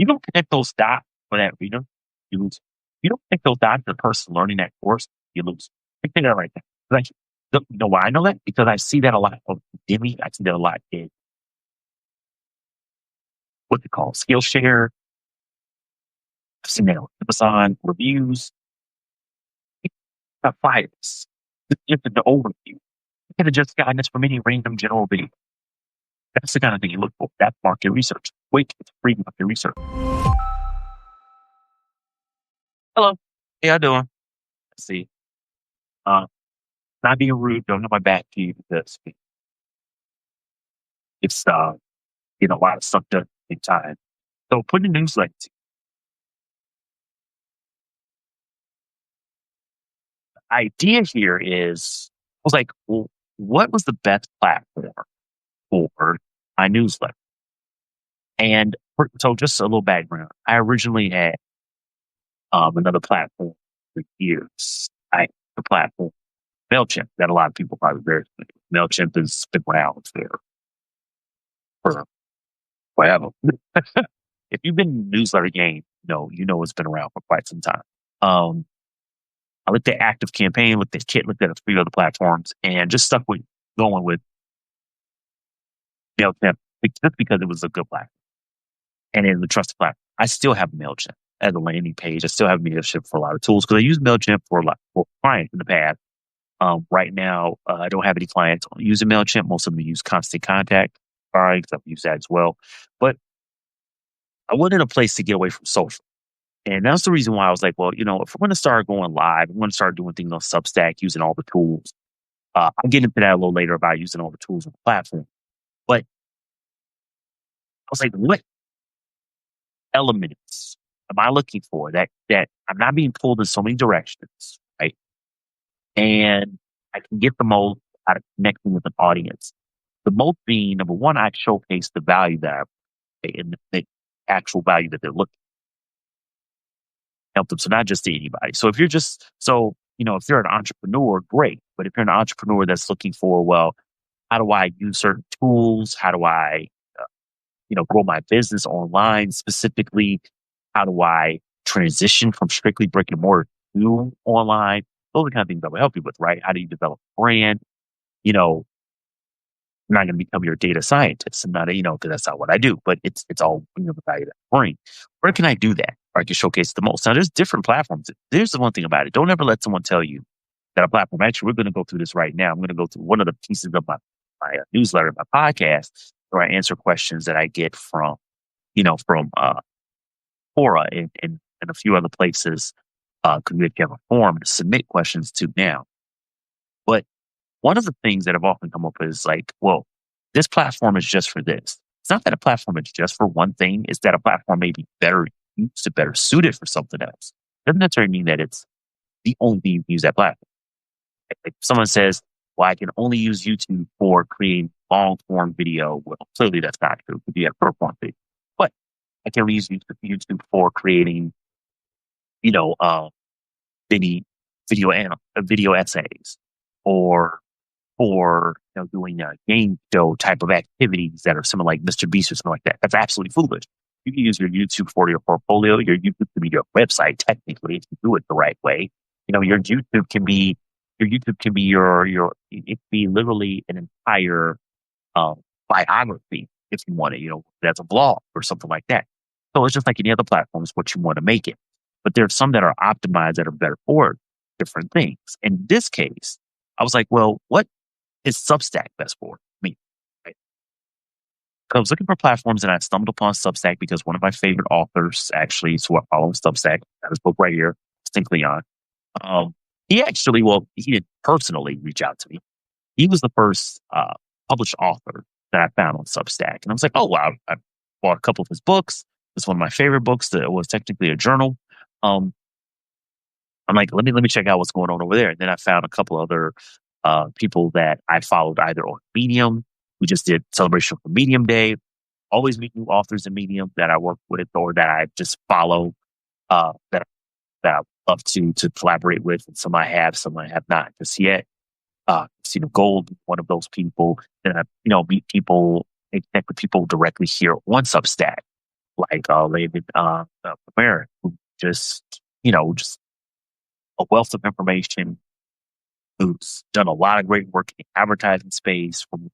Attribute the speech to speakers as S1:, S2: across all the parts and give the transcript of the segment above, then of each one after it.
S1: You don't connect those dots for that reader, you lose. You don't connect those dots to the person learning that course, you lose. I think that right there. Like, you know why I know that? Because I see that a lot of Demi. I see that a lot in what they call Skillshare. I've seen that on Amazon reviews. Got fires. Just the overview. You could have just gotten this from any random general video. That's the kind of thing you look for. That's market research. Wait, it's free market research. Hello. How y'all doing? Let's see. Uh, Not being rude, don't have my back to you because it's a lot of stuff done in time. So put in newsletter. The idea here is I was like, well, what was the best platform for my newsletter? And so just a little background. I originally had another platform for years. The platform MailChimp that a lot of people probably very familiar with. MailChimp has been around for forever. If you've been in the newsletter game, you know it's been around for quite some time. I looked at Active Campaign, looked at Kit, looked at a few other platforms, and just stuck with going with MailChimp just because it was a good platform and it was a trusted platform. I still have MailChimp as a landing page. I still have MailChimp for a lot of tools because I used MailChimp for a lot for clients in the past. Right now, I don't have any clients using MailChimp. Most of them use Constant Contact. Because I've used that as well. But I wanted a place to get away from social. And that's the reason why I was like, well, if we're going to start going live, I'm going to start doing things on Substack, using all the tools. I'll get into that a little later about using all the tools on the platform. But I was like, what elements am I looking for that I'm not being pulled in so many directions, right? And I can get the most out of connecting with an audience. The most being, number one, I showcase the value that I and the actual value that they're looking to help them. So not just to anybody. So if you're if you're an entrepreneur, great. But if you're an entrepreneur that's looking for, well, how do I use certain tools? How do I, grow my business online specifically? How do I transition from strictly brick and mortar to online? Those are the kind of things that will help you with, right? How do you develop a brand? I'm not going to become your data scientist. I'm not, because that's not what I do, but it's all the value that I bring. Where can I do that? Or I can showcase the most. Now, there's different platforms. There's the one thing about it. Don't ever let someone tell you that a platform, actually, we're going to go through this right now. I'm going to go through one of the pieces of my newsletter, my podcast, where I answer questions that I get from Quora and a few other places. Because we have a form to submit questions to now. But one of the things that have often come up is like, well, this platform is just for this. It's not that a platform is just for one thing. It's that a platform may be better used, better suited for something else. Doesn't necessarily mean that it's the only thing you can use that platform. If someone says, well, I can only use YouTube for creating long form video. Well, clearly that's not true. If you have short form video, but I can only use YouTube for creating, video essays, or for doing a game show type of activities that are similar, like Mr. Beast or something like that. That's absolutely foolish. You can use your YouTube for your portfolio. Your YouTube can be your website, technically, if you do it the right way. Your YouTube can be your it can be literally an entire biography if you want it. That's a blog or something like that. So it's just like any other platform, is what you want to make it. But there's some that are optimized that are better for different things. In this case, I was like, well, what is Substack best for me? Right? So I was looking for platforms and I stumbled upon Substack because one of my favorite authors, actually, so I follow on Substack, got his book right here, distinctly on. He didn't personally reach out to me. He was the first published author that I found on Substack. And I was like, oh, wow, I bought a couple of his books. It's one of my favorite books that was technically a journal. I'm like, let me check out what's going on over there. And then I found a couple other people that I followed either on Medium, who just did celebration for Medium Day. Always meet new authors in Medium that I work with or that I just follow, that I love to collaborate with. And some I have not just yet. Gold, one of those people. And I, meet people, connect with people directly here on Substack. like David Mary, who just, just a wealth of information, who's done a lot of great work in the advertising space from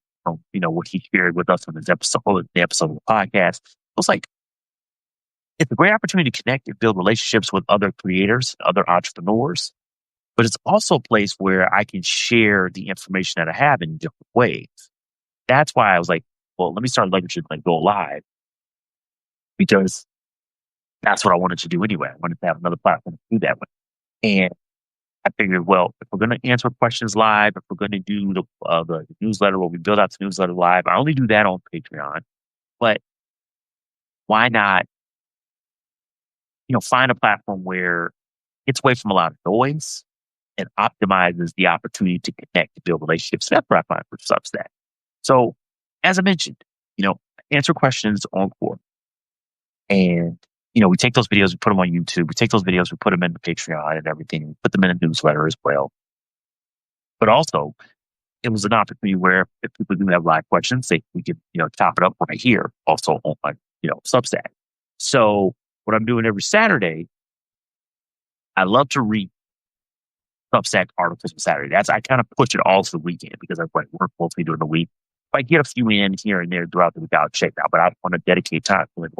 S1: what he shared with us on the episode of the podcast. It was like, it's a great opportunity to connect and build relationships with other creators, other entrepreneurs, but it's also a place where I can share the information that I have in different ways. That's why I was like, well, let me start leveraging like Go Live, because that's what I wanted to do anyway. I wanted to have another platform to do that with. And I figured, well, if we're going to answer questions live, if we're going to do the newsletter where we build out the newsletter live, I only do that on Patreon. But why not, find a platform where it gets away from a lot of noise and optimizes the opportunity to connect, to build relationships. That's what I find for Substack. So, as I mentioned, answer questions on Quora. And, we take those videos, we put them on YouTube. We take those videos, we put them in the Patreon and everything, we put them in a newsletter as well. But also, it was an opportunity where if people do have live questions, we could, chop it up right here, also on my, Substack. So what I'm doing every Saturday, I love to read Substack articles on Saturday. I kind of push it all to the weekend because I work mostly during the week. If I get a few in here and there throughout the week, I'll check out. But I want to dedicate time to it.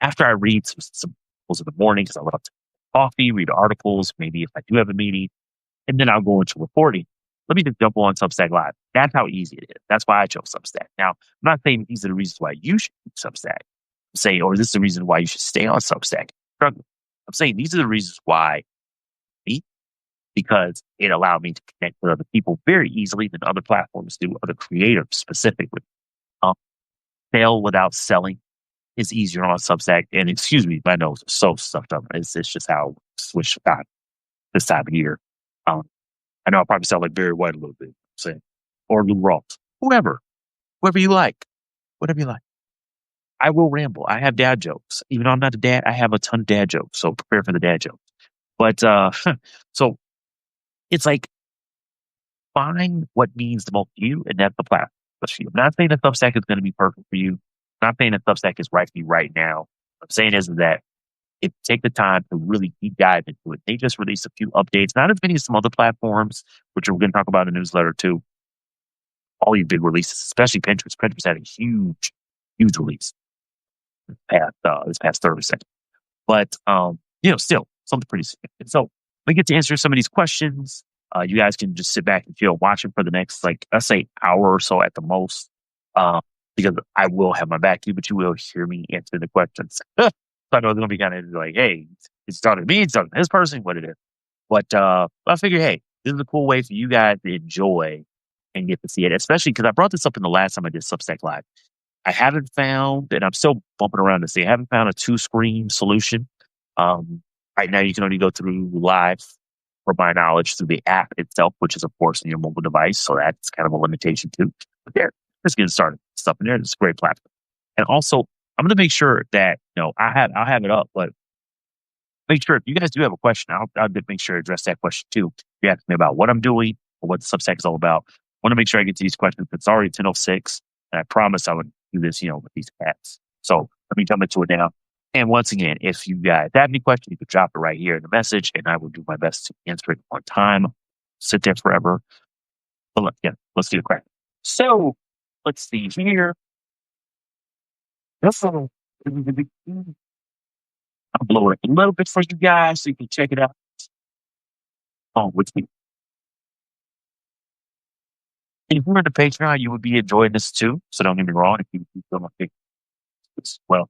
S1: After I read some articles in the morning, because I love to coffee, read articles, maybe if I do have a meeting, and then I'll go into reporting. Let me just jump on Substack Live. That's how easy it is. That's why I chose Substack. Now, I'm not saying these are the reasons why you should use Substack. I'm saying, or this is the reason why you should stay on Substack. I'm saying these are the reasons why me, because it allowed me to connect with other people very easily than other platforms do, other creators specifically. Sell without selling is easier on Substack. And excuse me, my nose is so stuffed up. It's just how switch got this time of year. I know I probably sound like Barry White a little bit, saying, or Lou Ross, whoever you like, whatever you like. I will ramble. I have dad jokes. Even though I'm not a dad, I have a ton of dad jokes. So prepare for the dad jokes. But so it's like, find what means the most to you, and that's the platform for you. I'm not saying that Substack is going to be perfect for you. I'm not saying that Substack is right for you right now. What I'm saying is that if you take the time to really deep dive into it, they just released a few updates, not as many as some other platforms, which we're going to talk about in the newsletter too. All these big releases, especially Pinterest. Pinterest had a huge, huge release this past Thursday. But still something pretty significant. So we get to answer some of these questions. You guys can just sit back and chill, watch it for the next, let's say, hour or so at the most, because I will have my back to you, but you will hear me answer the questions. So I know it's going to be kind of like, hey, it's talking to me, it's talking to this person, what it is. But I figure, hey, this is a cool way for you guys to enjoy and get to see it, especially because I brought this up in the last time I did Substack Live. I haven't found, and I'm still bumping around to see, I haven't found a 2-screen solution. Right now, you can only go through Live, from my knowledge, through the app itself, which is, of course, on your mobile device. So that's kind of a limitation too. But there, let's get started. Stuff in there. It's a great platform. And also, I'm going to make sure that, I'll have it up, but make sure if you guys do have a question, I'll make sure to address that question too. If you ask me about what I'm doing or what the Substack is all about, I want to make sure I get to these questions. It's already 10:06, and I promised I would do this, with these cats. So let me jump into it now. And once again, if you guys have any questions, you can drop it right here in the message, and I will do my best to answer it on time. Sit there forever. But let's get it cracked. So let's see here. I'll blow it a little bit for you guys so you can check it out with me. If you're in the Patreon, you would be enjoying this too. So don't get me wrong. If you feel like this, well,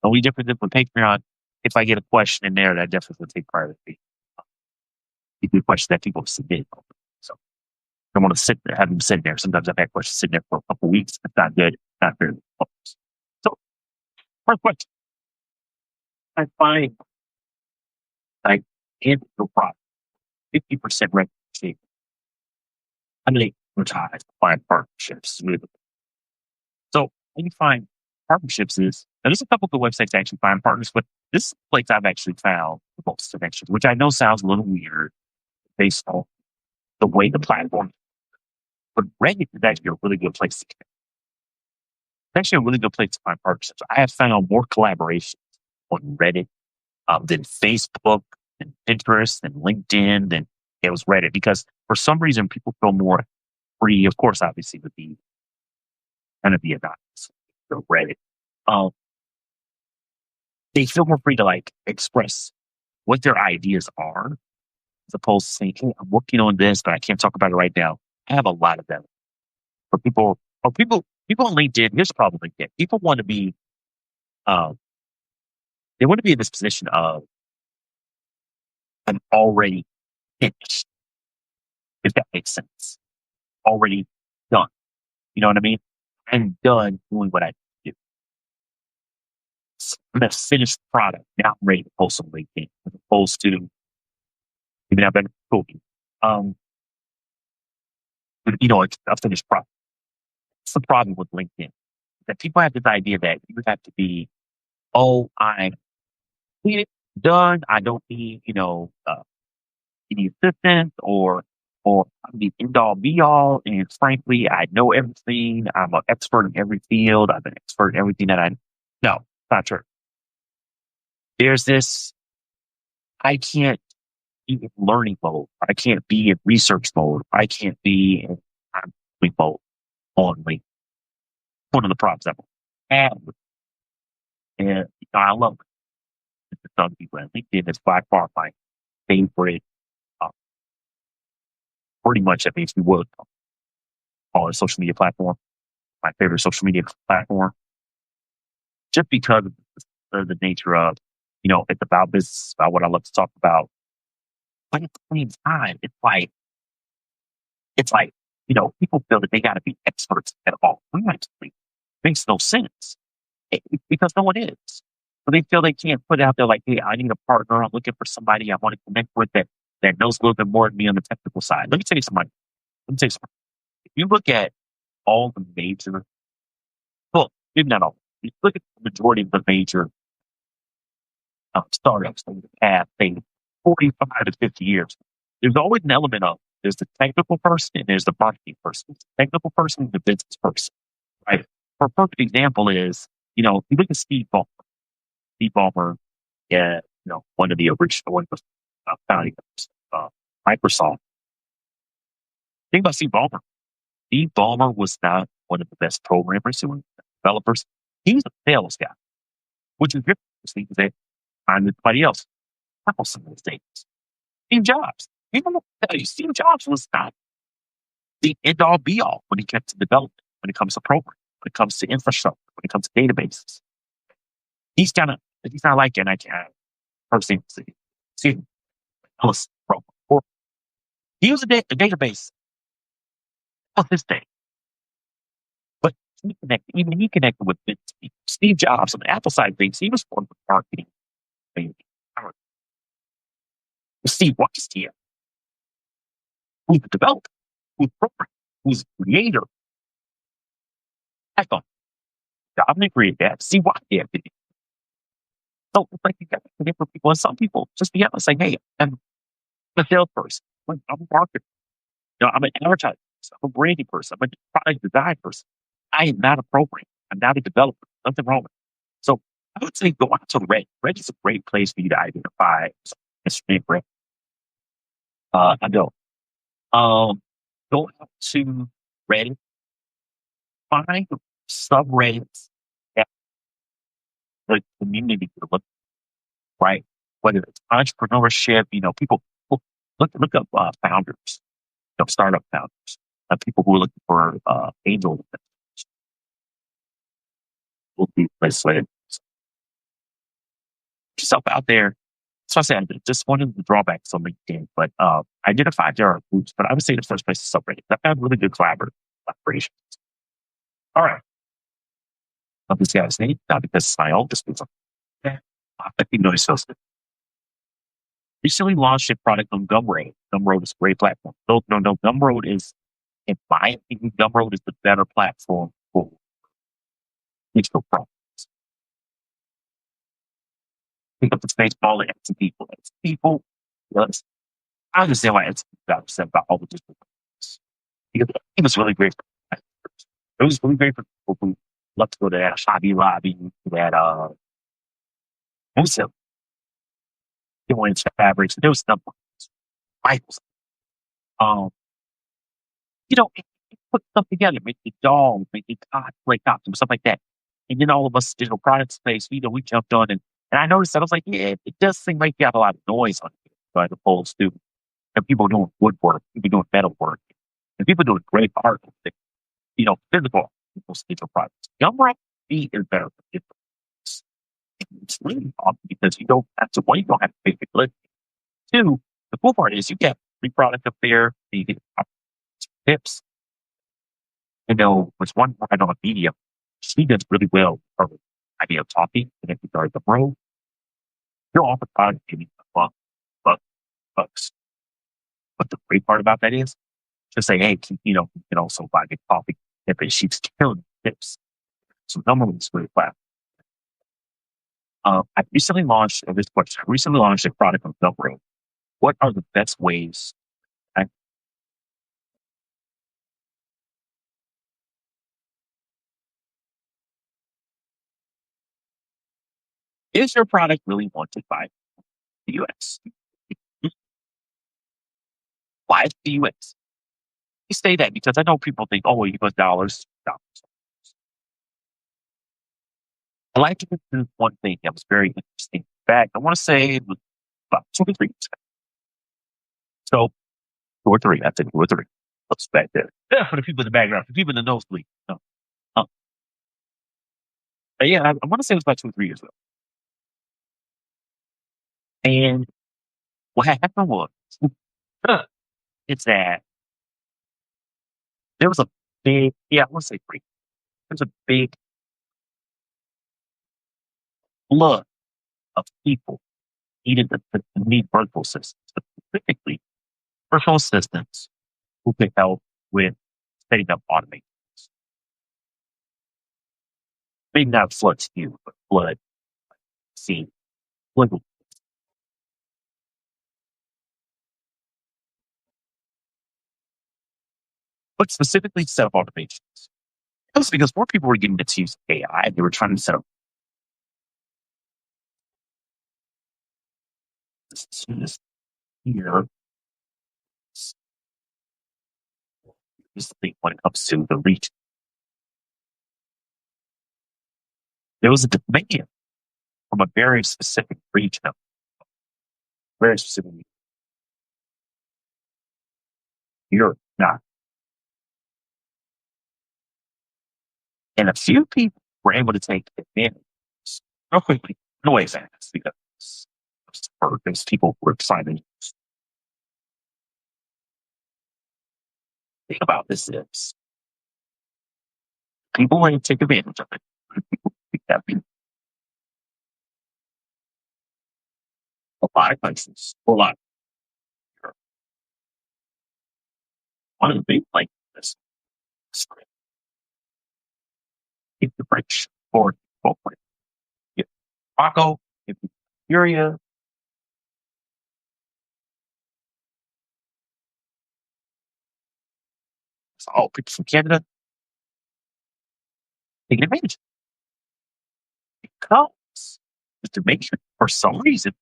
S1: the only difference with Patreon, if I get a question in there, that definitely will take priority. If the question that people submit. So I don't want to have them sitting there. Sometimes I've had questions sitting there for a couple of weeks. It's not good. Not very good. So, first question. I find in the product 50% revenue. I'm going to advertise, find partnerships with it. So when you find partnerships is, now there's a couple of good websites to actually find partners, but this is a place I've actually found the most connections, which I know sounds a little weird based on the way the platform, but Reddit is actually a really good place to connect. actually a really good place to find partnerships. I have found more collaborations on Reddit than Facebook and Pinterest and LinkedIn than it was Reddit because for some reason people feel more free. Of course, obviously with the kind of the anonymous the Reddit, um, they feel more free to like express what their ideas are as opposed to saying, "Hey, I'm working on this, but I can't talk about it right now." I have a lot of them for people or people on LinkedIn. Here's the problem with LinkedIn: people want to be um, they want to be in this position of I'm already finished, if that makes sense. Already done. You know what I mean? I'm done doing what I do. I'm a finished product. Now I'm ready to post on LinkedIn as opposed to even I've been cooking. Um, it's a finished product. That's the problem with LinkedIn. That people have this idea that you have to be, oh, I'm completed, done. I don't need, any assistance or I'm the end all be all. And frankly, I know everything. I'm an expert in every field. I'm an expert in everything that I no, not true. There's this I can't be in learning mode. I can't be in research mode. I can't be in learning mode on LinkedIn. One of the problems I've had and I love it. Some people and LinkedIn is by far my favorite uh, pretty much that makes me would call it a social media platform. My favorite social media platform. Just because of the nature of, it's about business, about what I love to talk about. But at the same time, it's like, people feel that they got to be experts at all. Actually, makes no sense because no one is. So they feel they can't put it out there like, hey, I need a partner. I'm looking for somebody I want to connect with that knows a little bit more than me on the technical side. Let me tell you something. Let me tell you something. If you look at all the major, well, maybe not all. If you look at the majority of the major startups over the past, say, 45 to 50 years, there's always an element of there's the technical person and there's the marketing person. The technical person and the business person, right? For a perfect example is, you look at Steve Ballmer. Steve Ballmer, yeah, one of the original, one of the founding of Microsoft. Think about Steve Ballmer. Steve Ballmer was not one of the best programmers or developers. He was a sales guy, which is different because they find somebody else. Tackle some of those things. Steve Jobs. People will tell you, Steve Jobs was not the end all be all when it comes to development, when it comes to programming, when it comes to infrastructure, when it comes to databases. He's not like an I can't person. See, Ellis from Quora. He was a database of his day, but even he connected with Steve Jobs on the Apple side of things. He was one of the marketing. Maybe. Steve Watts here, who's the developer, who's the programmer, who's the creator. I thought, I'm going to create that. See why they did it. So it's like you got to connect with people. And some people just be honest, like, hey, I'm a salesperson. I'm a marketer. I'm an advertiser. I'm a branding person. I'm a product design person. I am not a programmer. I'm not a developer. Nothing wrong with it. So I would say go out to Reddit. Reddit is a great place for you to identify instrument brand. I know. Go out to Reddit, find subreddits that the community could look right. Whether it's entrepreneurship, people look up founders, startup founders, people who are looking for angel investors will be persuaded. Yourself out there. So I said just one of the drawbacks on LinkedIn, but identified there are groups, but I would say the first place is subreddit. I found really good collaborations. All right. Love this guy's name, not because it's my own, just because I think noise feels good. Recently launched a product on Gumroad. Gumroad is a great platform. No, Gumroad is, in my opinion, Gumroad is the better platform for digital products. Pick up the space ball and to people. It's people, yes, I understand why it's got upset about all the digital products. Because it was really great for it was really great for people who Love to go to that Hobby Lobby, that also doing fabrics. There was stuff, Michaels. Um, put stuff together, make the dolls, make the cosplay costumes, stuff like that. And then all of us digital product space, we jumped on and I noticed that I was like, yeah, it does seem like you have a lot of noise on it, as opposed to people doing woodwork, people doing metal work, and people doing great art, physical people's digital products. Young right be is better for different. It's really awesome because you don't have to one, you don't have to pay for it. Two, the cool part is you get free product up there, and you get tips. There's one woman on Medium. She does really well with her idea of talking, and if you start the bro, you'll offer product maybe a buck, bucks. But the great part about that is just say, hey, you can also buy me coffee. If she's killing tips. So number one is really flat. I recently launched this question. I recently launched a product on Gumroad. What are the best ways? I, is your product really wanted by the US? Why is the US? You say that because I know people think, oh, US dollars, dollars. I like to do one thing that was very interesting. In fact, I want to say it was about 2 or 3 years ago. So 2 or 3, that's it, 2 or 3. Looks back there. Yeah, for the people in the background, for the people in the nosebleed. No. Uh, yeah, I want to say it was about 2 or 3 years ago. And what happened was, it's that there was a I want to say 3. There's a big flood of people needed the need virtual assistants, specifically virtual assistants who could help with setting up automations. Maybe not flood you, but flood scene. Flood, but specifically set up automations. It was because more people were getting to use AI. They were trying to set up this here. This thing when it comes to the reach. There was a demand from a very specific region, very specific Europe, not. And a few people were able to take advantage real quickly, no way fast, because there's people who were excited. The thing about this is people want to take advantage of it. People think that a lot of countries, a lot of Europe, one of the big like this if the French or both if Morocco, if Syria, it's all people from Canada taking advantage because the Jamaican, for some reason,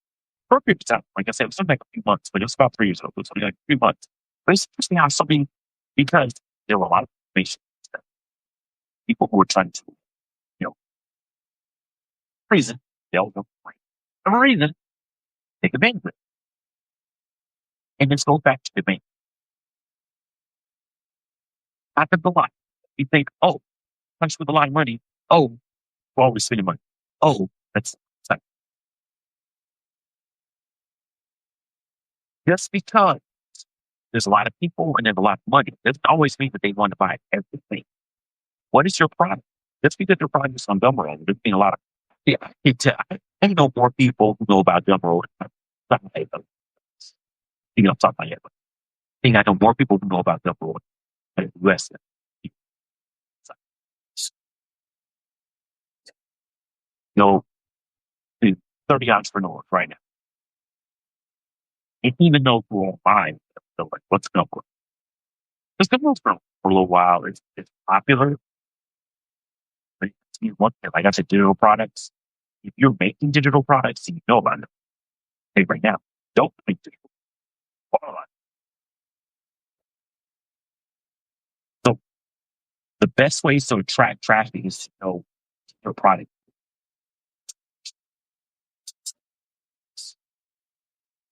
S1: for a period of time, like I said, it was something like a few months, but it was about 3 years ago. It was something like 3 months. But it's interesting how something because there were a lot of information that people who were trying to, you know, reason, they'll go for some reason, take advantage of it. And this goes back to demand. Happens a lot. You think, oh, punch with a lot of money. Oh, we're always spending money. Oh, that's like, just because there's a lot of people and there's a lot of money, doesn't always mean that they want to buy everything. What is your product? Just because your product is on Gumroad, there's been a lot of yeah, I know more people who know about Gumroad. You know, talk about it. But I think I know more people who know about Gumroad in the US. You know, 30 entrepreneurs right now. And even though who are buying, so like, what's Gumroad? Because Gumroad's for a little while. It's popular. me one thing. Like I said, digital products. If you're making digital products, you know about them. Hey, right now, don't make digital products. So the best ways to attract traffic is to know your product.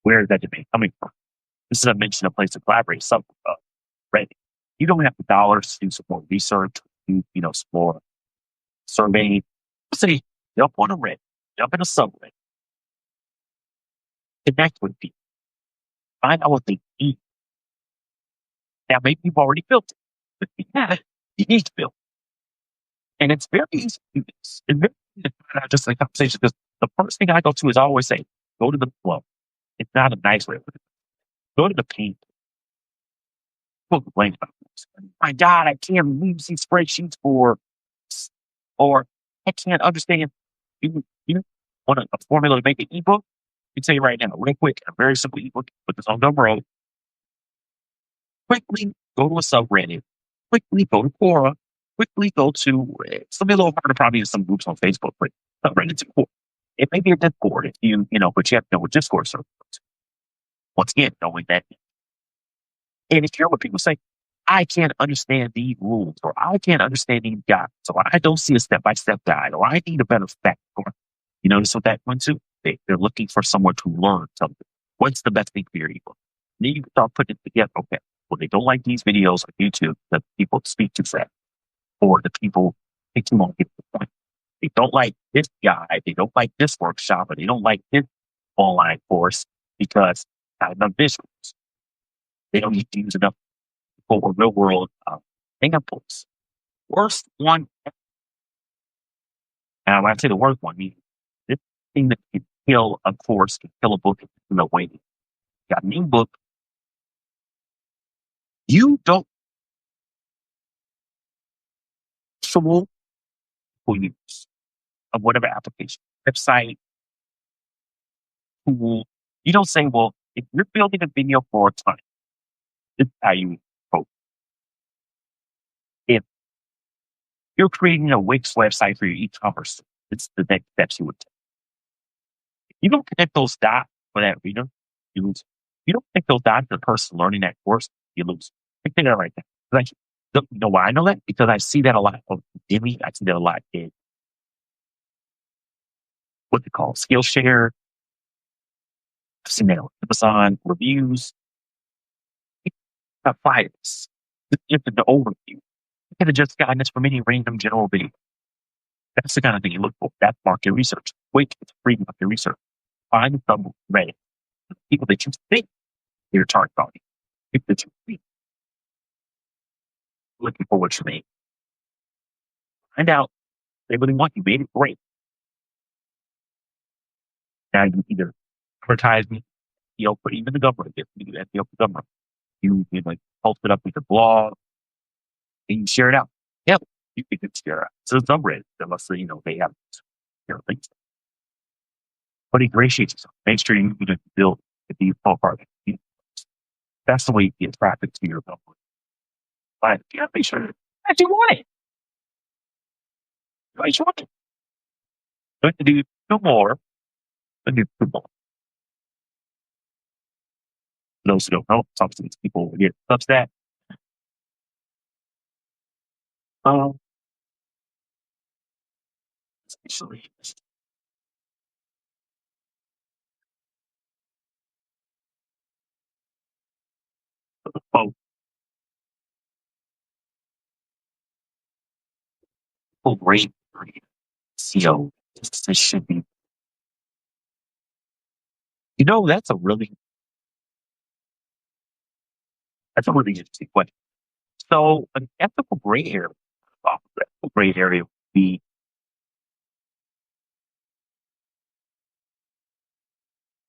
S1: Where is that demand coming from? This is I mentioned a place to collaborate. Some Reddit. You don't have the dollars to do some more research, do some more surveying. Say jump on a Reddit, jump in a subreddit, connect with people, find out what they need. Now maybe you've already built it, but if you haven't, you need to build it. And it's very easy to do this. It's very easy to find out just in conversation because the first thing I go to is I always say, go to the flow. It's not a nice way of putting it. Go to the pain. People complain about this. My God, I can't use these spreadsheets or I can't understand. You want a formula to make an ebook? I can tell you right now, real quick, a very simple ebook, put this on the road. Quickly go to a subreddit. Quickly go to Quora. Quickly go to, it's going to be a little harder probably in some groups on Facebook, but subreddits and Quora. It may be a Discord if but you have to know what Discord server is. Once again, knowing that. And if you hear what people say, I can't understand these rules, or I can't understand these guides, or I don't see a step-by-step guide, or I need a better fact. Or you notice what that went to? They're looking for someone to learn something. What's the best thing for your ebook? Then you start putting it together. Okay, well, they don't like these videos on YouTube. The people speak too fast, or the people take too long to get to the point. They don't like this guy. They don't like this workshop, or they don't like this online course because I have enough visuals. They don't need to use enough for real world examples. Worst one, and when I say the worst one, meaning this thing that can kill a course, can kill a book in the way. Got a new book. You don't tool will use of whatever application, website, tool. You don't say, well, if you're building a video for a time, this is how you approach. If you're creating a Wix website for your e-commerce, it's the next steps you would take. If you don't connect those dots for that reader, you lose. You don't connect those dots to the person learning that course, you lose. I think that right there. Like, you know why I know that? Because I see that a lot of Demi. I see that a lot in what they call Skillshare. I've seen that on Amazon reviews. Apply this. Just the overview. You could have just gotten this from any random general video. That's the kind of thing you look for. That's market research. Wait, it's free market research. Find some Reddit. People that you think they're target audience. People that you think looking for what you made. Find out they really want you. Made it great. Now you either advertise me, but even the government, if you do that, the government, you like post it up with your blog and you share it out. Yeah, you can share it out. So it's Reddit, unless they have things. But ingratiate yourself. Make sure you build the default part. That's the way you get traffic to your company. But you have to make sure that you want it. You want it. You have to do no more than do more. For those who don't know, talk to these people over here. Substack. Essentially, oh, great SEO. This should be. That's a really interesting question. So an ethical gray area, the ethical gray area would be,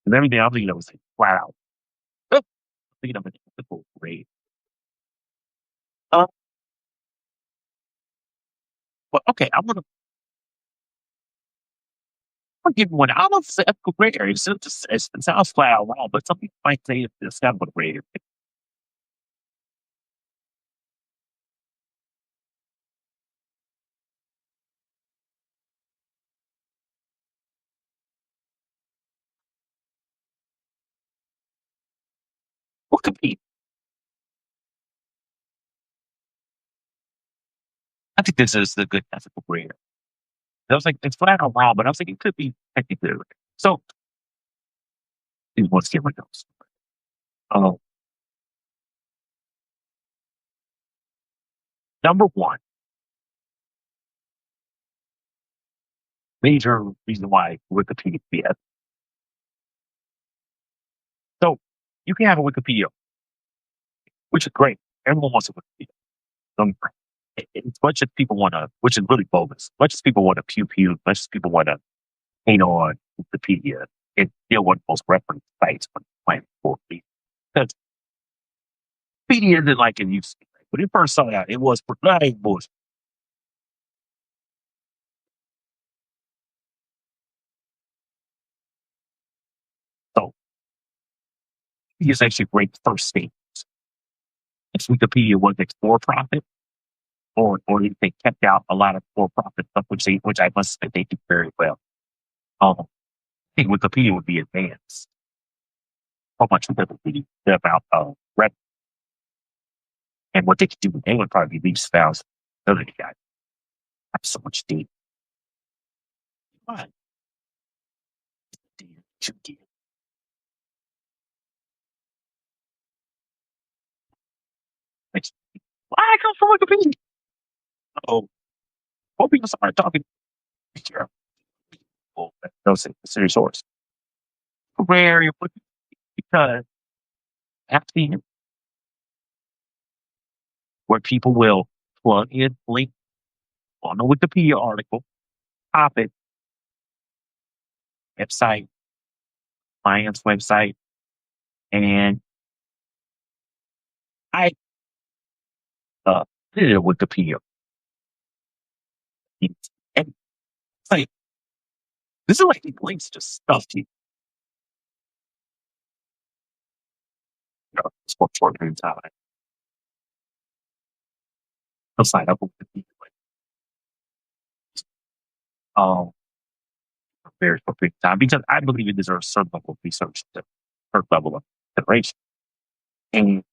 S1: and everything I'm thinking of was like flat out. I'm thinking of an ethical gray. Uh, but okay, I'm gonna give you one. I don't know if it's an ethical gray area. It sounds flat out loud, but some people might say it's not a gray area. Wikipedia. I think this is the good ethical gray. I was like, it's flat out wrong, but I was like, it could be technically right. So let's get rid of those. Oh, number one, major reason why Wikipedia be ethical. So you can have a Wikipedia, which is great. Everyone wants a Wikipedia. Um, as much as people want to, which is really bogus, as much as people want to pew pew, as much as people want to hate on Wikipedia, it's still one of the most referenced sites on the planet for me. Because Wikipedia isn't like it used to be. When it first started out, it was for lying bullshit. So it's actually a great first stage. If Wikipedia was for profit, or if they kept out a lot of for profit stuff, which I must say they do very well. I think Wikipedia would be advanced. How much Wikipedia about rep and what they could do, they would probably be leaps fast. Other guy have so much data. Why? Data you get. Like, why I come from Wikipedia? Oh, hope people start talking. Be careful. Well, those are the serious source. Rare because I've seen it where people will plug in link on the Wikipedia article, topic, website, client's website, and I did a Wikipedia. And it's like, this is like these links just stuffed you. It's for short period of time. I'll sign up with Wikipedia. Um, for very short period of time because I believe it deserves a certain level of research, a certain level of consideration. And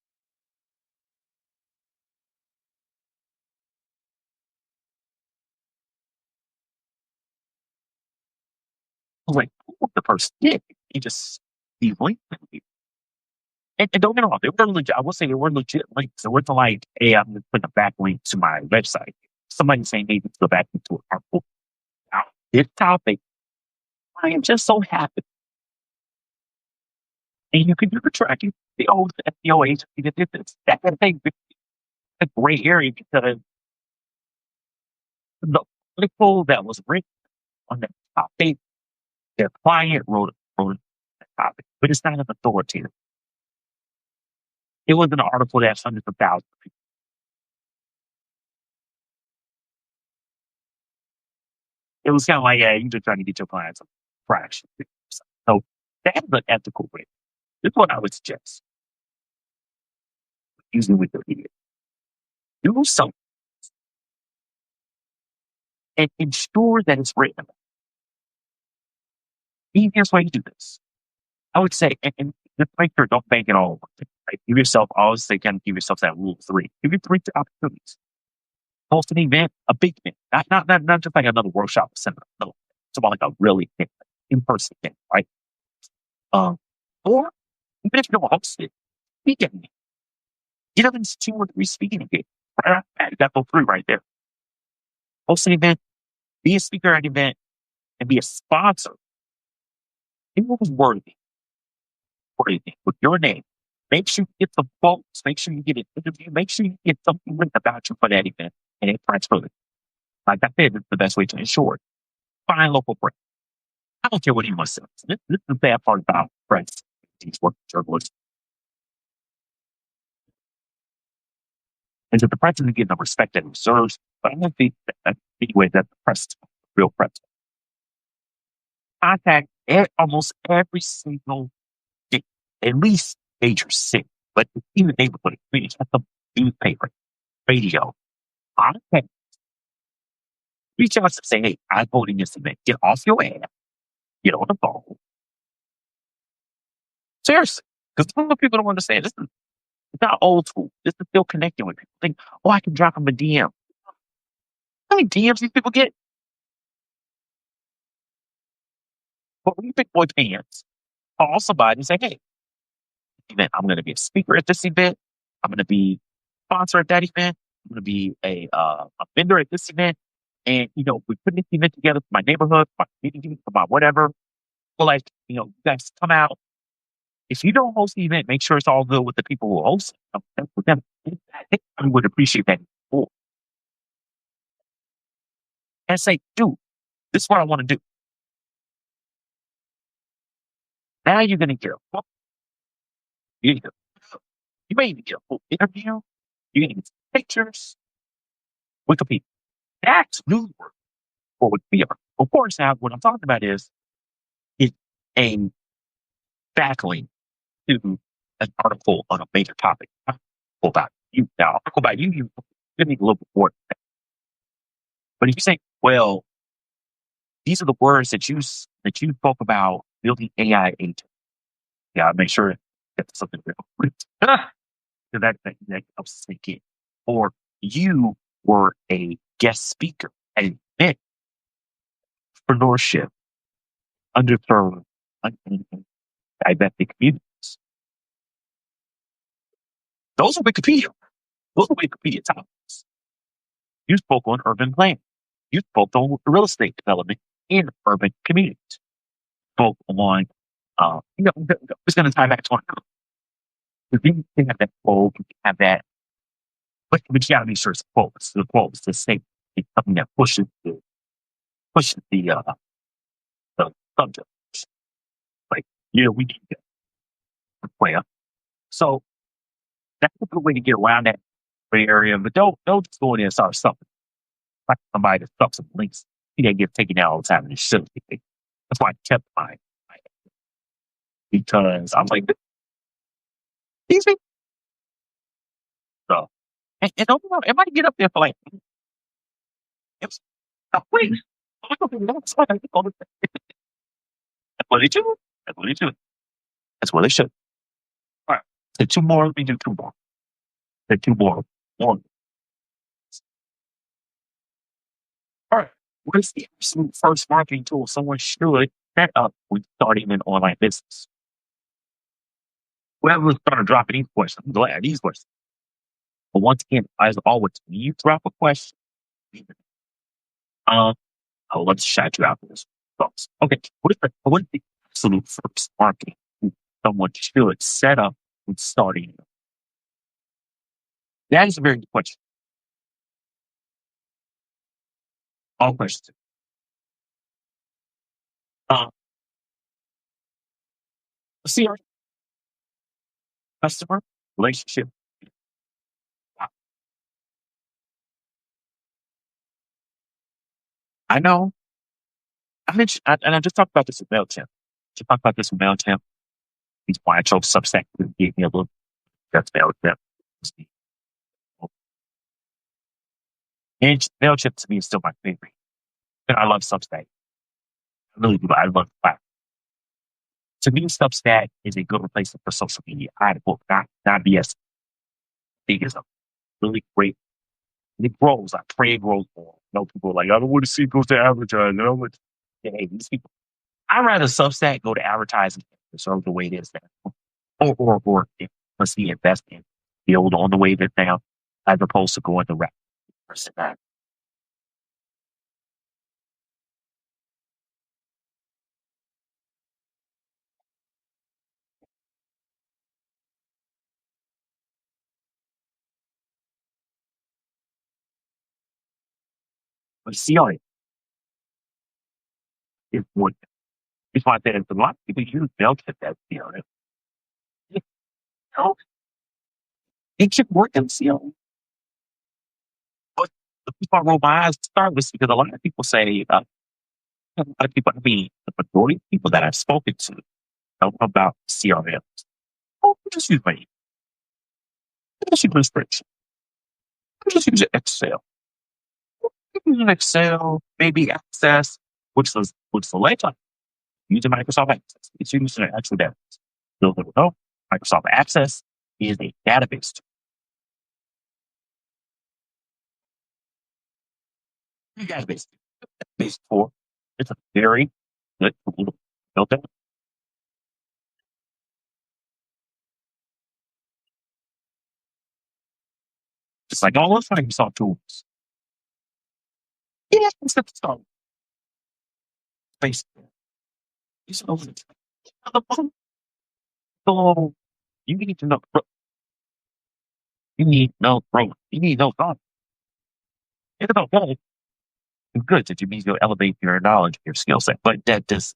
S1: I was like, what the person did? He just, these links. And don't get me wrong, they were legit. I will say they were legit links. It wasn't like, hey, I'm going to put a backlink to my website. Somebody saying, hey, this is a backlink to an article. Now, this topic, I am just so happy. And you can do the tracking, the old SEO agency that did this. That kind of thing. It's a gray area because the article that was written on that topic, their client wrote that topic, but it's not an authoritative. It was an article that has hundreds of thousands of people. It was kind of like, yeah, you're just trying to get your clients some fraction. So that's an ethical way. This is what I would suggest using Wikipedia. Do something and ensure that it's written. Easiest way to do this, I would say, and just make sure don't bank it all. Right? Give yourself, always say, kind of give yourself that rule of three. Give you three opportunities. Host an event, a big event, not just like another workshop or seminar. No, it's about like a really in-person event, right? Or even if you don't host it, speak at it. Get up in 2 or 3 speaking engagements. Right? That's for free right there. Host an event, be a speaker at an event, and be a sponsor. It was worthy with your name. Make sure you get some quotes. Make sure you get an interview. Make sure you get something written about you for that event and it press for it. Like I said, it's the best way to ensure it. Find local press. I don't care what anyone says. This is the bad part about press. These work journalists. And that the press isn't getting the respect that it deserves. But I don't think that anyway that the press is real press. Contact almost every single day, at least major city, but even neighborhood communities, at the newspaper, radio, contact. Reach out and say, hey, I'm holding this event. Get off your ass. Get on the phone. Seriously. Because some people don't understand this. It's not old school. This is still connecting with people. Think, oh, I can drop them a DM. How many DMs these people get? But when you pick boy pants, call somebody and say, hey, event, I'm going to be a speaker at this event. I'm going to be a sponsor at that event. I'm going to be a vendor at this event. And, we put this event together for my neighborhood, for my community, for my whatever. So, like, you guys come out. If you don't host the event, make sure it's all good with the people who host it. With them. I think I would appreciate that more. And say, dude, this is what I want to do. Now you're going to get a book. You may even get a full interview. You're going to get some pictures. Wikipedia. That's newsworthy for Wikipedia. Of course, now what I'm talking about is a backlink to an article on a major topic. About you. Now, article about you need a little bit more. But if you say, well, these are the words that you spoke about building AI agents. Yeah, make sure that's something real. So that helps sneak in. Or you were a guest speaker at an entrepreneurship, underserved, diabetic communities. Those are Wikipedia. Those are Wikipedia topics. You spoke on urban planning. You spoke on real estate development in urban communities. Spoke on, it's going to tie back to our you can have that quote, you can have that, but you got to make sure it's a quote. It's the quote. It's the same. It's something that pushes the subject. Like, we need that player. So that's a good way to get around that gray area. But don't just go in there and start something. Like somebody that stuff some links. They get taken out all the time and it shouldn't be. That's why I kept mine. Because I'm like, these people. So, and don't know, it might get up there for like, it's a week. That's what they do. That's what they do. That's what they should. All right. So two more. Let me do two more. The two more. One. All right. What is the absolute first marketing tool someone should set up when starting an online business? Whoever's going to drop these questions, I'm glad these questions. But once again, as always, when you drop a question, let's shout you out for this. Okay, what is the absolute first marketing someone should set up when starting? That is a very good question. All questions. See our customer relationship. I know. I mentioned, and I just talked about this with MailChimp. Just talked about this with MailChimp. He's why I chose Substack to give me a little. That's MailChimp. And MailChimp to me is still my favorite. And I love Substack. I really do. I love the platform. To me, Substack is a good replacement for social media. I had a book, not BS. I think it's a really great. And it grows. I pray it grows more. People are like, I don't want to see people to advertise. I don't want to. Hey, these people. I'd rather Substack go to advertising so the way it is now. Or it must be investing, build on the way that now, as opposed to going the rap person back. But see on it is what it's why there's a lot of people use Mailchimp as CRM. You know, it should work in CRM. But the reason I roll my eyes to start with because a lot of people say, a lot of people, I mean, the majority of people that I've spoken to know about CRM. Oh, just use my email. Just use my spreadsheet. Just use Excel. Use Excel, maybe Access, which the later using Microsoft Access. It's using an actual database. Those that know Microsoft Access, is a database tool. Database tool. It's a very good tool to build that. Just like all those Microsoft tools. Yeah, it's the start. Basically. So you need to know, you need no thought. It's about that. It's good that you mean you'll elevate your knowledge, your skill set, but that does,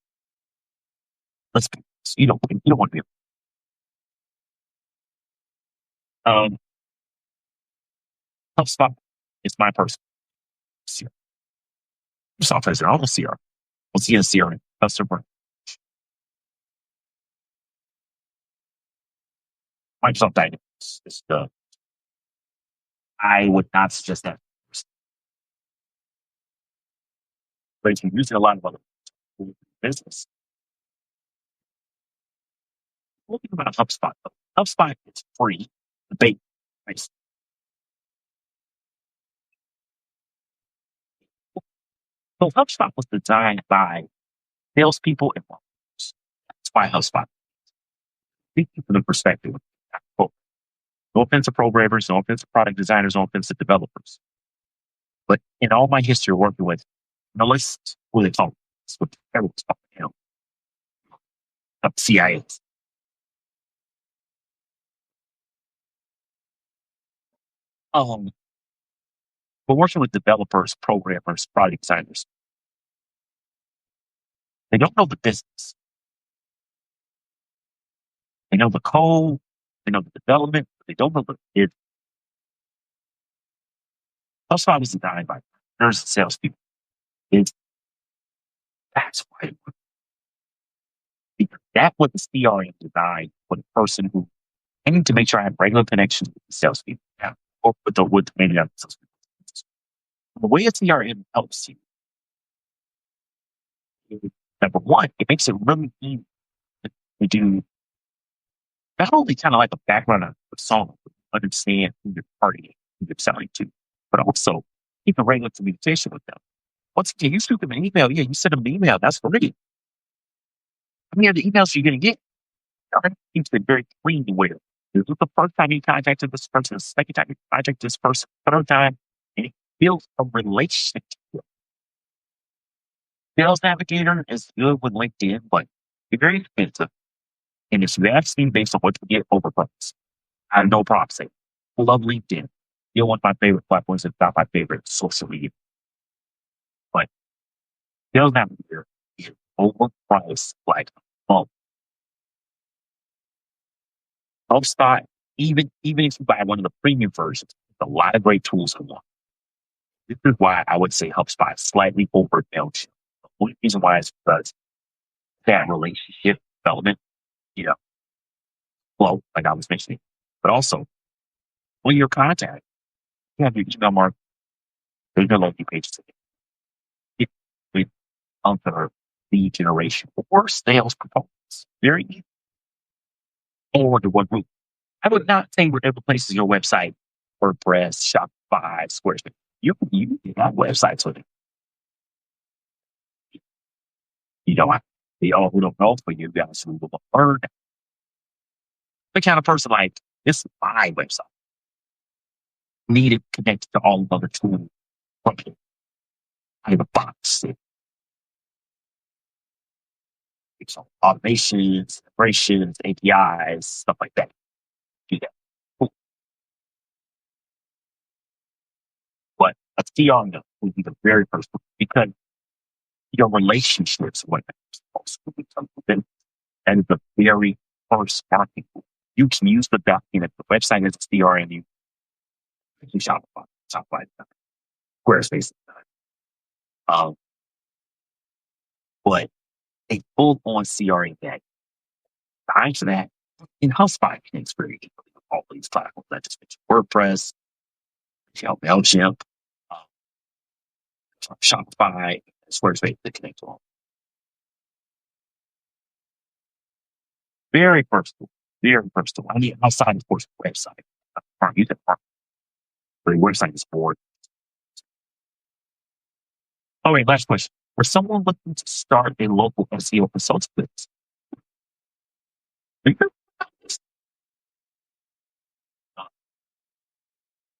S1: let's be honest, you don't want to be, um, HubSpot is my personal CRM. Microsoft has their own CRM. What's the CRM? Customer. Microsoft Dynamics is I would not suggest that. But if you're using a lot of other business, what think about HubSpot? HubSpot is free. The bait. Nice. So HubSpot was designed by salespeople and marketers. That's why HubSpot. Speaking from the perspective of no offense to programmers, no offense to product designers, no offense to developers. But in all my history working with analysts, what they call it's what everyone's talking about, CIAs. Um, but working with developers, programmers, product designers, they don't know the business. They know the code, they know the development, but they don't know the business. HubSpot was designed by nurse and salespeople. It's, that's why it works. Because that was the CRM designed for the person who I need to make sure I have regular connections with the salespeople. Yeah. Or with maybe not the salespeople. The way a CRM helps you, number one, it makes it really easy to do not only kind of like a background of the song, understand who you're partying, who you're selling to, but also keep a regular communication with them. Once again, you shoot them an email. Yeah, you send them an email. That's great. How many other emails are you going to get? It keeps it very clean to where this was the first time you contacted this person, the second time you contacted this person, third time, and it builds a relationship. Sales Navigator is good with LinkedIn, but it's very expensive. And it's vastly based on what you get overpriced. I have no problem saying. I love LinkedIn. Still one of my favorite platforms, if not my favorite social media. But Sales Navigator is overpriced like oh, HubSpot, even if you buy one of the premium versions, there's a lot of great tools in one. This is why I would say HubSpot is slightly over Mailchimp. The only reason why is because that relationship development, you know, well, like I was mentioning, but also when you're contact, you have your email mark, there's no landing pages to get with other lead generation or sales proposals. Very easy. Or to one group. I would not say whatever places your website, WordPress, Shopify, Squarespace. You can use that websites with it. You know, the all who don't know for you guys who will learn. The kind of person like this is my website. Need it connected to all the other tools. I have a box. It's automations, integrations, APIs, stuff like that. Do that. Cool. But a CRM would be the very first one because your relationships with them and the very first marketing. You can use the document. The website is a CRM. You can Shopify, Squarespace. Um, but a full on CRM that time for that in HubSpot connects very easily with all these platforms. I just mentioned WordPress, Mailchimp, um, Shopify, Squarespace that connect to all. Very first tool. Very personal. I mean, outside, of course, the website. You said the website is bored. All right, last question. For someone looking to start a local SEO consulting business,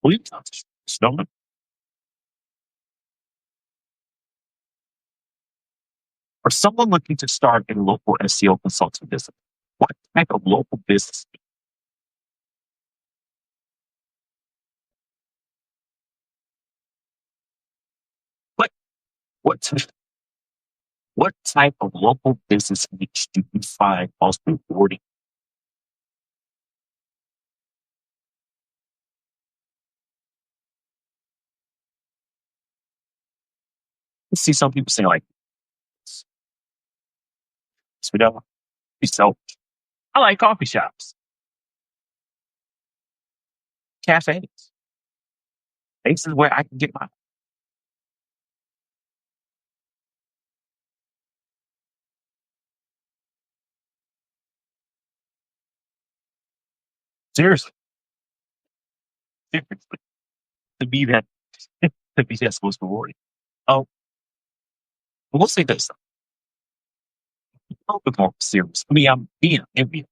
S1: please, Snowman, for someone looking to start a local SEO consulting business, what type of local business? What what what type of local business niche do you find most rewarding? I see some people say like, you know, so I like coffee shops, cafes, places where I can get my seriously, seriously, to be that to be that's most rewarding. Oh, we'll say this a little bit more serious. I mean, I'm being envious,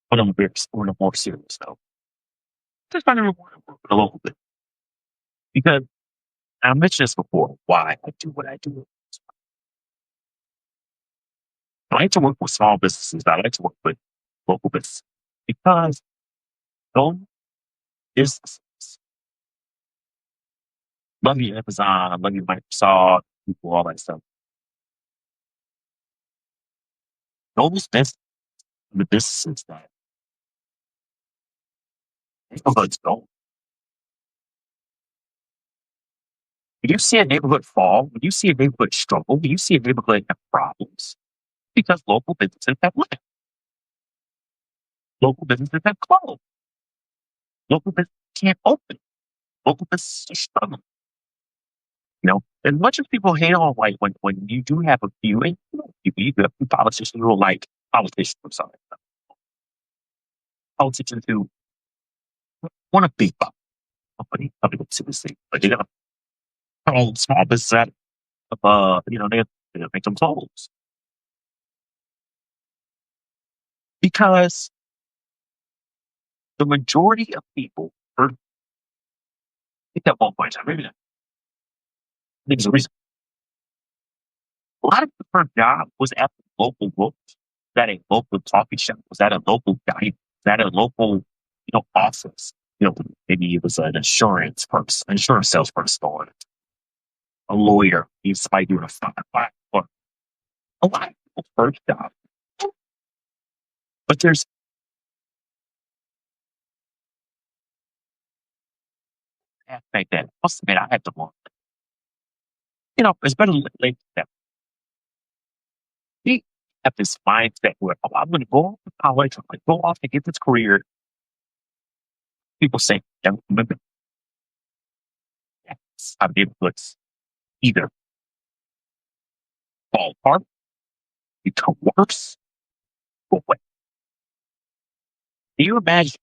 S1: but I'm very on a more serious note. Just find it rewarding work with a local bit because I mentioned this before. Why I do what I do. I like to work with small businesses. I like to work with local businesses because those businesses, love you Amazon, I love you Microsoft, people, all that stuff. Those businesses, the businesses that neighborhoods don't. When you see a neighborhood fall, when you see a neighborhood struggle, when you see a neighborhood have problems, because local businesses have left, local businesses have closed, local businesses can't open, local businesses are struggling. As much as people hate on like when you do have a few, and you do have few politicians who are like politicians, I'm sorry, politicians who want a big buck company to the city, but they're gonna call small business out of they make them close because the majority of people, or I think at one point, maybe not, I think it's a reason. A lot of the first job was at the local book, was at a local coffee shop, was at a local diner, was at a local, office. Maybe it was an insurance salesperson, or a lawyer, maybe somebody doing a file. Or a lot of people's first job. But there's an aspect that must admit I had to learn. It's better late than never. We have this mindset where, oh, I'm going to go off to college, I'm going to go off and get this career. People say, young women, yes, I'm able to either fall apart, become worse, go away. Can you imagine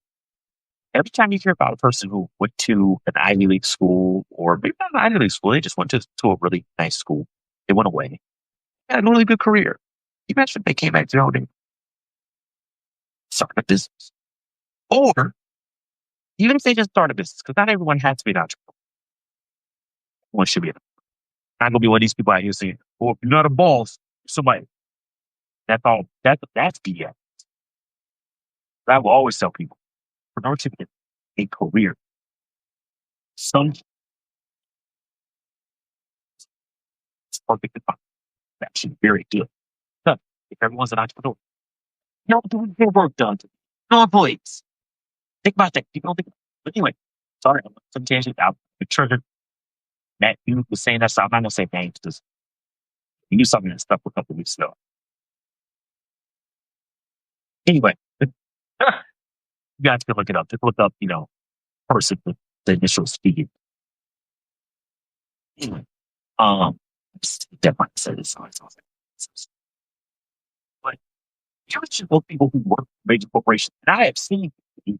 S1: every time you hear about a person who went to an Ivy League school, or maybe not an Ivy League school, they just went to a really nice school, they went away, had a really good career. You imagine if they came back to their start a business. Or even if they just start a business, because not everyone has to be an entrepreneur. One should be. Not gonna be one of these people out here saying, "Well, if you're not a boss, somebody." That's all. That's BS. I will always tell people, entrepreneurship is a career. Some it's perfect. That should be very good. But if everyone's an entrepreneur, doing their work done. No employees. Think about that. People don't think. But anyway, sorry, I'm some tangent. I'm triggered. Matt, you was saying that, so I'm not gonna say names because you knew something that stuck a couple weeks ago. Anyway, you guys can look it up. Just look up, person with the initial speed. Anyway, um, that might say this. But You mentioned those people who work for major corporations, and I have seen people who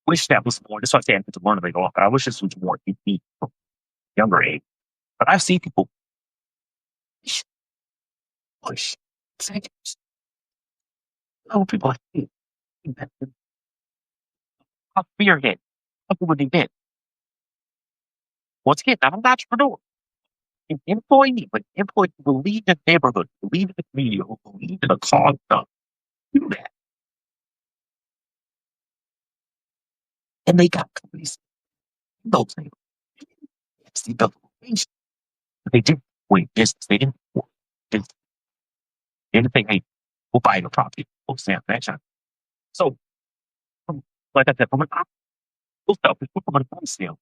S1: wish that was more. That's why I say I have to learn to go. I wish this was more unique from a younger age. But I've seen people push executives. Oh, people like me. A spearhead. Look what they did. Once again, I'm an entrepreneur, an employee, but employee who believe in the neighborhood, believe in the community, who believe in the cause. Do that. And they got companies. Those things. It's the development. But they didn't win business. They didn't work. They didn't think, hey, we'll buy the property. We'll sell that shot. So, like I said, from an optical selfish, from an optical sale,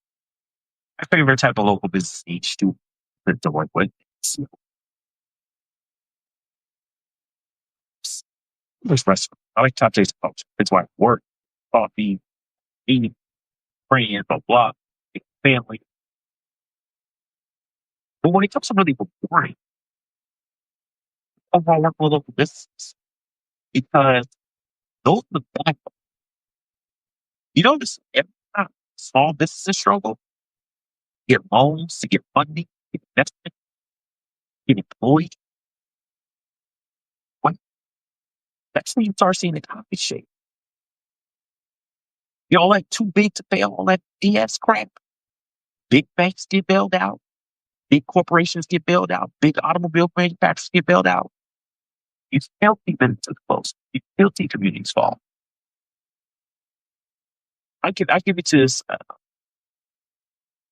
S1: my favorite type of local business each to work with. English restaurant. I like top taste culture. It's why I work, coffee, eating, friends, blah, blah, family. But when it comes to really rewarding, overall work with local businesses, because those are the backbone. You notice every time small businesses struggle, get loans to get funding, get investment, get employed, what? That's when you start seeing the economy shake. You all like too big to fail, all that BS crap. Big banks get bailed out. Big corporations get bailed out. Big automobile manufacturers get bailed out. You still see businesses close. You still see communities fall. I give it to this.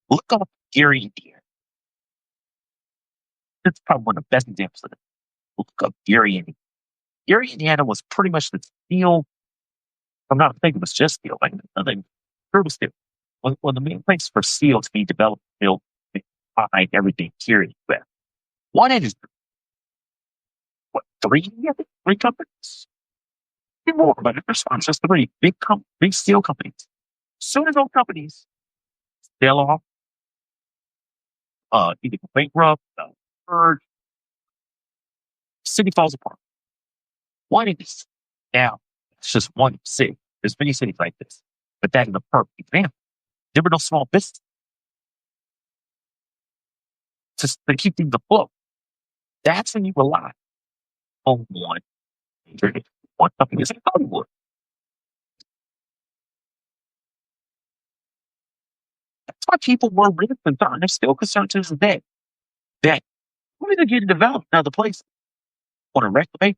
S1: Look up Gary, Indiana. That's probably one of the best examples of it. Look up Gary, Indiana. Gary, Indiana was pretty much the steel. I'm not thinking it was just steel. Like nothing. It was steel. One of the main places for steel to be developed, built, behind everything here in the US. One industry. What, three? I think three companies. Maybe more, but it's just three big steel companies. Soon as those companies sell off, either go bankrupt, merge, city falls apart. One industry. Now, it's just one city. There's many cities like this, but that is a perfect example. There were no small businesses to keep things afloat. That's when you rely on one company. It's like Hollywood. That's why people were really concerned. They're still concerned to this day that we're going to get developed in other places. On a resume,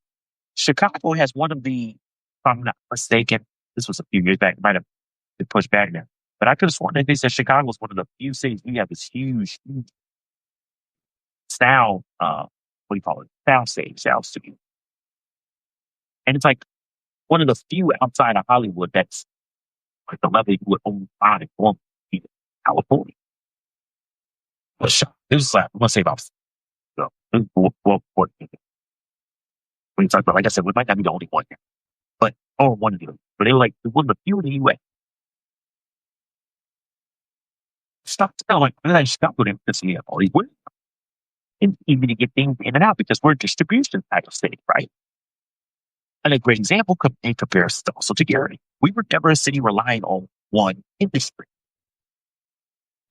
S1: Chicago has one of the, if I'm not mistaken, this was a few years back, it might have been pushed back now. But I could have sworn that they said Chicago was one of the few cities we have this huge sound, what do you call it? Sound stage, sound studio. And it's like one of the few outside of Hollywood that's like the level you would only find in California. But it was like, I'm going to say about, when you talk about, like I said, we might not be the only one here, but, or one of them. But they were like, one of the few in the US. Stop telling like, I just stop with them because you have all these women. It's easy to get things in and out because we're a distribution type of city, right? And a great example in comparison also to Gary. We were never a city relying on one industry.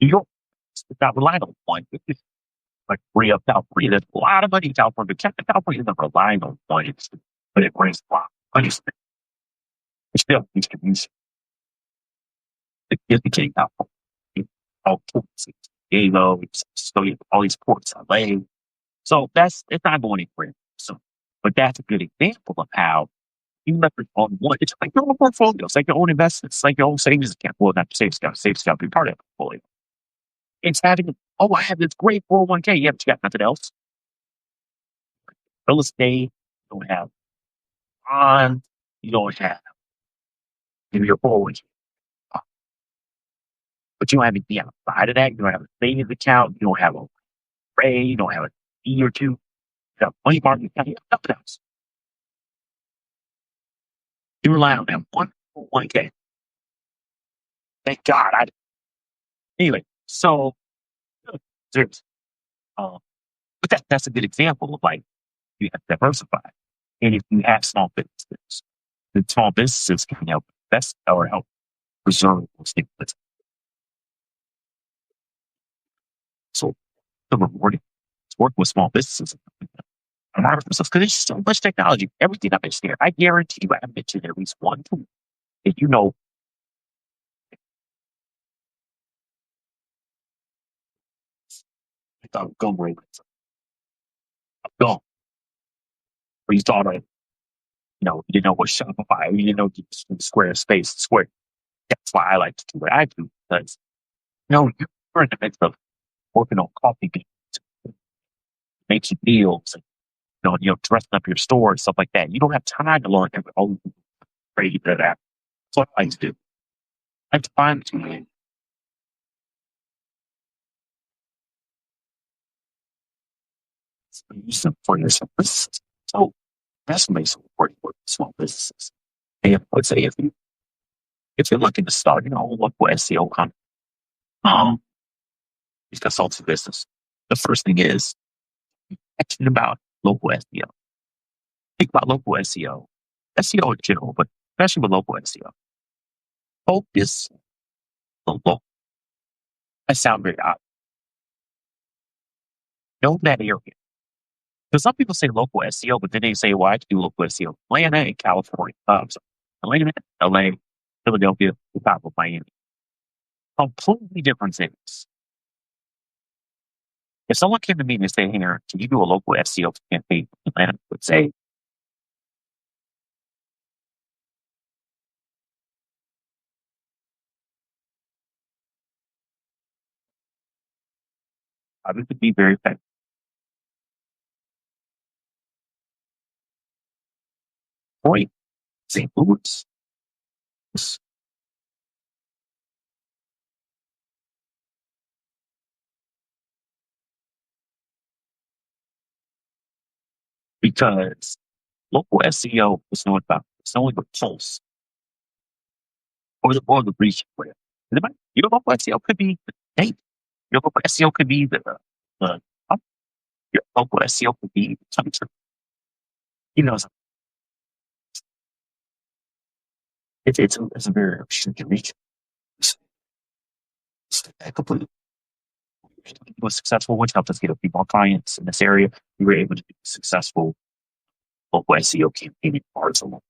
S1: New York is not relying on one industry. Like Korea, South Korea, there's a lot of money in California, but California isn't relying on one industry, but it brings a lot of money. It's still distribution. It became California. All ports, Diego, all these ports, LA. So it's not going anywhere. So, but that's a good example of how you leverage on one. It's like your own portfolio. It's like your own investments. It's like your own savings account. Well, not savings account. Savings account be part of the portfolio. It's having, oh, I have this great 401k. Yeah, but you got nothing else. Real estate. You don't have bonds. You don't have maybe your 401k. But you don't have anything outside of that. You don't have a savings account. You don't have a Ray. You don't have a E or two. You have money market account. You have nothing else. You rely on that one 401k. Thank God. Anyway, so there's, but that's a good example of like you have to diversify. And if you have small businesses, the small businesses can help invest or help preserve those things. So the rewarding is working with small businesses. Because there's so much technology. Everything I mentioned here, I guarantee you I mentioned at least one tool. If you know, I thought go right, go. Or you thought of, you didn't know what Shopify, or you didn't know Squarespace, Square. That's why I like to do what I do, because you're in the midst of working on coffee beans, making meals, and dressing up your store and stuff like that. You don't have time to learn all the crazy that. That's what I like to do. I have to find to use them for your business. So that's makes it important for small businesses. And let's say if you're looking to start, local SEO company, um, consulting business, the first thing is action about local SEO. Think about local SEO, SEO in general, but especially with local SEO. Focus on local. That sounds very odd. Know that area. Because some people say local SEO, but then they say, well, I can do local SEO. Atlanta and California. Atlanta, LA, Philadelphia, the top of Miami. Completely different things. If someone came to me and said, here, can you do a local SEO campaign in Atlanta? I would say, I would be very effective. Point, St. Louis, because local SEO is not about, it's only the pulse or the reach where. Your local SEO could be the date. Your local SEO could be the your local SEO could be the country. You know, it's a very restricted reach. It's completely was successful, which helped us get a few more clients in this area. We were able to be successful local SEO campaign in parts of them.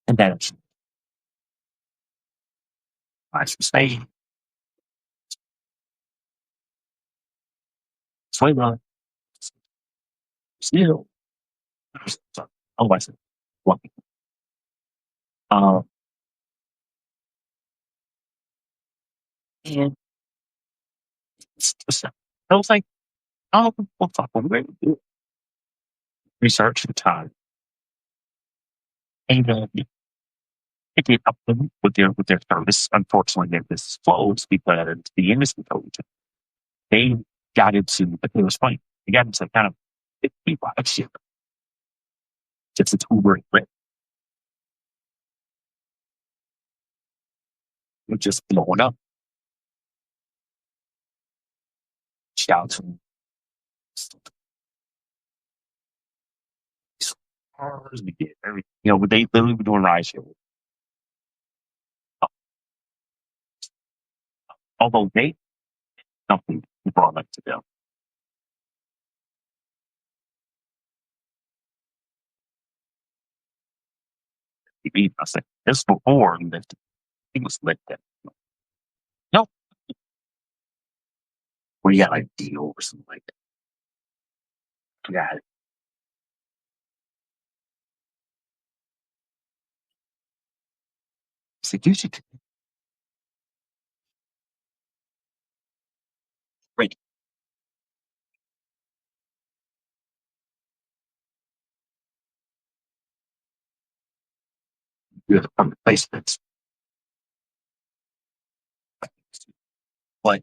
S1: And that's I should say, Swayla, still, otherwise, lucky. Um, and I was like, oh, we'll talk when we're research and time. And it did help them with their service. Unfortunately, their business closed because the industry closed. They got into, but it was funny. They got into kind of 55 shit. Just a Uber and Lyft. We're just blowing up. Shout out to cars. We did everything. But they literally were doing ride share. Although they something brought up to them. I said, this before that he was lit that. No, we got like a deal or something like that. Yeah. I said, you should break the placements. But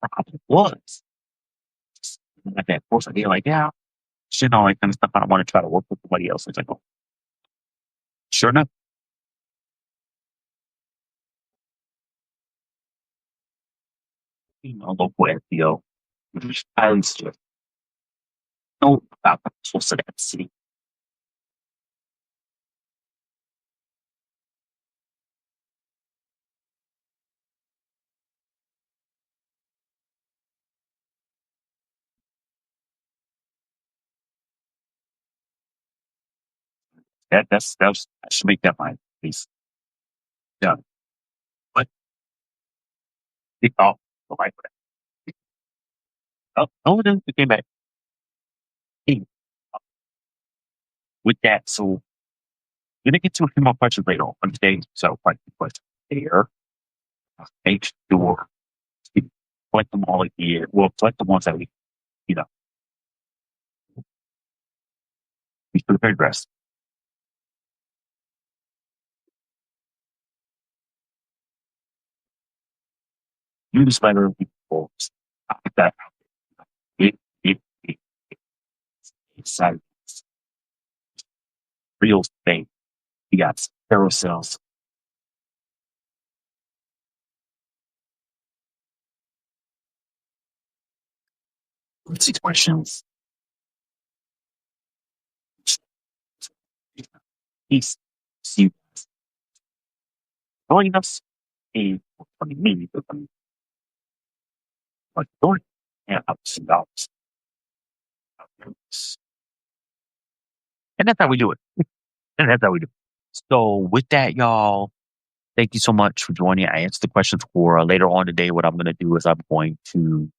S1: the problem was, at that course, I get like, yeah, shit, all that kind of stuff. I don't want to try to work with somebody else. It's like, oh, sure enough, local SEO, which is highly suggested. Know about the source of that city. I should make that my piece. Yeah, but it all the life of that. Oh, then we came back. Hey, with that, so we're gonna get to a few more questions later on today. So, quite a few questions there. Make sure to collect them all here. We'll collect the ones that you know, we should have addressed. Newsletter people that it, it, it, it's real thing. You got carousels. Let's see questions. Peace. See you guys joining us in funny me, but join and ups and downs. And that's how we do it. And that's how we do it. So with that, y'all, thank you so much for joining. I answered the questions for later on today. What I'm going to do is I'm going to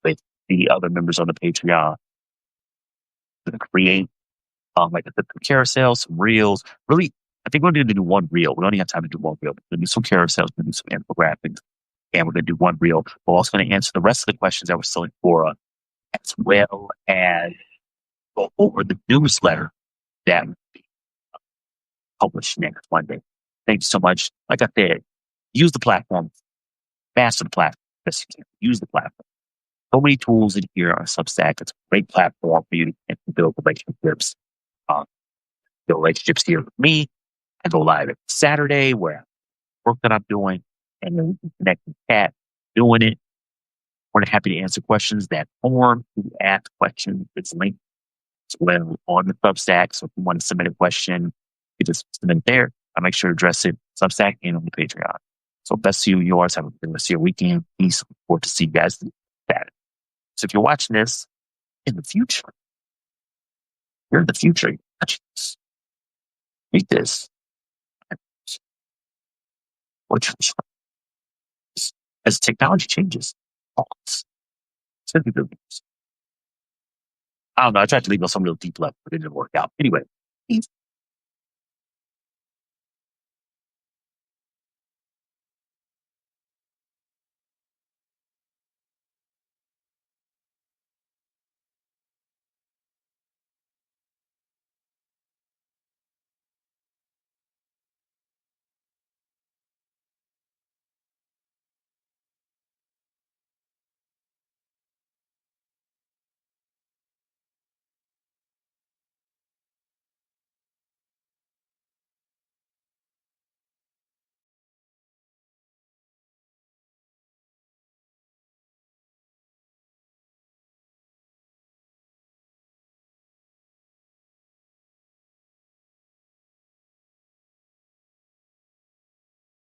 S1: with the other members on the Patreon to create like the carousels, some reels. Really, I think we're going to do one reel. We only have time to do one reel. We're going to do some carousels, we're going to do some infographics, and we're going to do one reel. We're also going to answer the rest of the questions that we're still in Quora, as well as go over the newsletter that will be published next Monday. Thank you so much. Like I said, use the platform, master the platform. Best you can. Use the platform. So many tools in here on Substack. It's a great platform for you to build relationships. Um, build relationships here with me. I go live every Saturday where work that I'm doing, and then we can connect and chat doing it. We're happy to answer questions. That form to ask questions, it's linked as well on the Substack. So if you want to submit a question, you just submit it there. I'll make sure to address it Substack and on the Patreon. So best to you, yours. Have a good rest of your weekend. Peace. Look forward to see you guys Saturday. So if you're watching this in the future, you're in the future. Read this. Which as technology changes, it's gonna be good. I don't know. I tried to leave on some real deep level, but it didn't work out. Anyway,